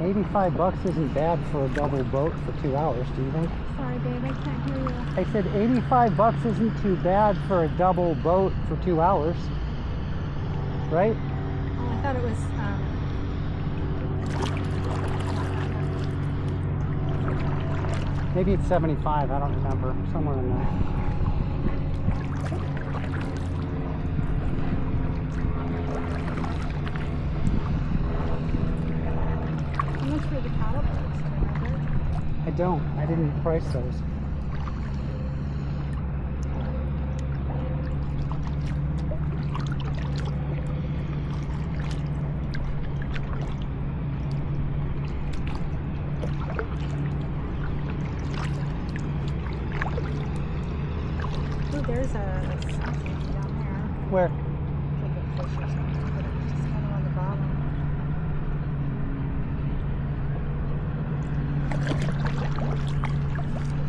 $85 isn't bad for a double boat for 2 hours, do you think? Sorry, babe, I can't hear you. I said $85 isn't too bad for a double boat for 2 hours, right? Oh, I thought it was, Maybe it's 75, I don't remember, somewhere in there. how much for the paddle boats, do you remember? I don't. I didn't price those. Oh, there's something down there. Where? Like a fish or something, but it's just kind of on the bottom. It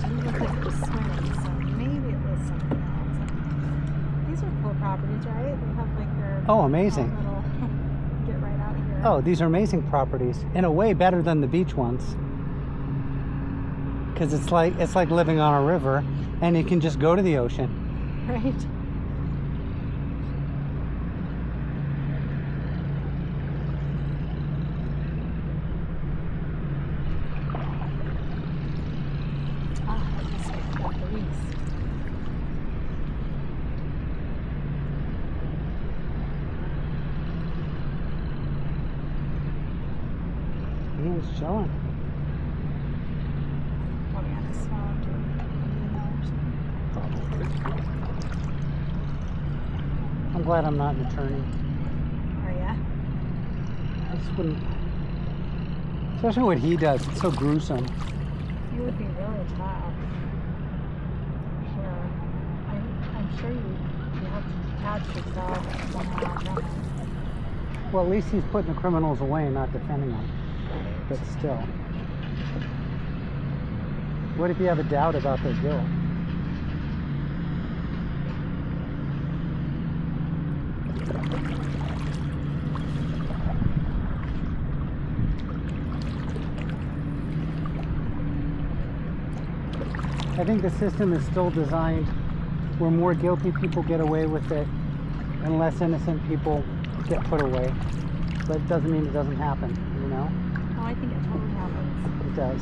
didn't look like it was swimming, so maybe it was something else. These are cool properties, right? They have like their Oh, amazing. own little get right out here. Oh, these are amazing properties. In a way, better than the beach ones. Because it's like living on a river, and you can just go to the ocean. Right. Ah, this way, that breeze. Ian's chilling. Probably on his phone or something. I'm glad I'm not an attorney. Are ya? I just wouldn't. Especially what he does. It's so gruesome. It would be really tough. Sure. I'm sure you have to detach yourself somehow from it. Well, at least he's putting the criminals away and not defending them. But still. What if you have a doubt about their guilt? I think the system is still designed where more guilty people get away with it and less innocent people get put away. But it doesn't mean it doesn't happen, you know? Oh, I think it totally happens. It does.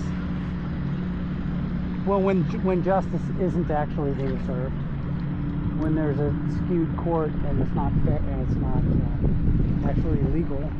Well, when justice isn't actually being served, when there's a skewed court and it's not fair and it's not actually legal.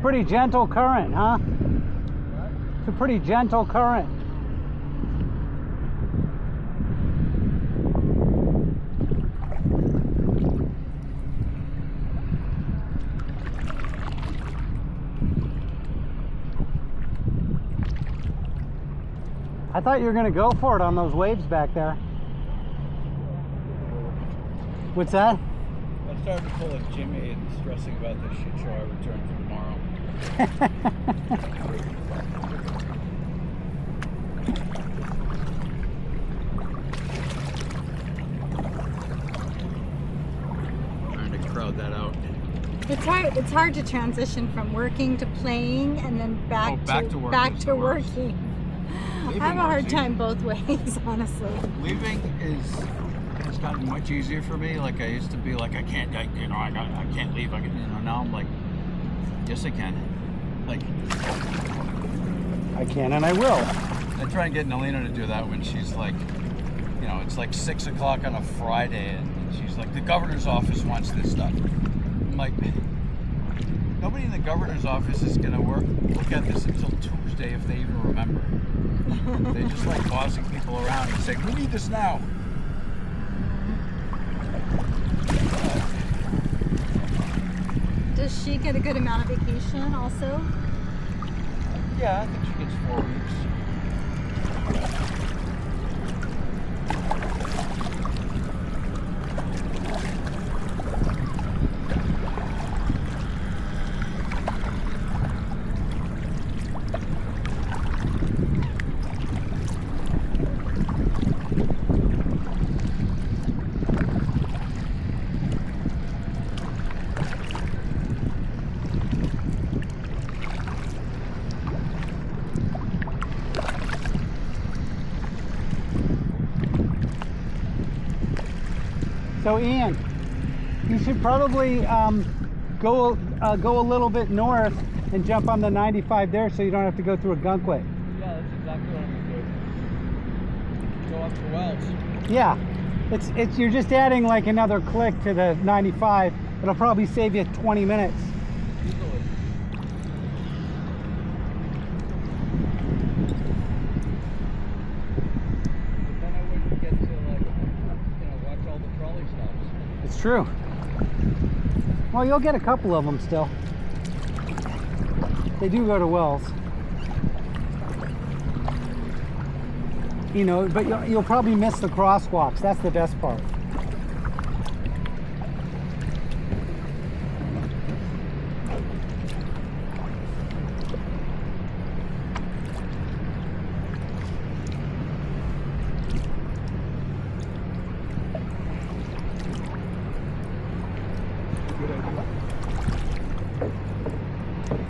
Pretty gentle current, huh? What? It's a pretty gentle current. I thought you were gonna go for it on those waves back there. What's that? I'm starting to pull like Jimmy and stressing about the shit show I return for tomorrow. Trying to crowd that out. It's hard to transition from working to playing and then back to working. I have a hard time both ways, honestly. Leaving has gotten much easier for me. Like I used to be like I can't leave. Now I'm like, yes I can. Like I can and I will. I try and get Nalina to do that when she's like, you know, it's like 6 o'clock on a Friday and she's like, the governor's office wants this stuff. I'm like, nobody in the governor's office is gonna look at this until Tuesday if they even remember. They just like bossing people around and saying, we need this now. Does she get a good amount of vacation also? Yeah, I think she gets 4 weeks. So Ian, you should probably go a little bit north and jump on the 95 there, so you don't have to go through Ogunquit. Yeah, that's exactly what I'm gonna do. Go up to Wells. Yeah, it's you're just adding like another click to the 95. It'll probably save you 20 minutes. Easily. But then I wouldn't get to watch all the trolley stops. It's true. Well, you'll get a couple of them still. They do go to Wells. You know, but you'll probably miss the crosswalks. That's the best part. Good idea.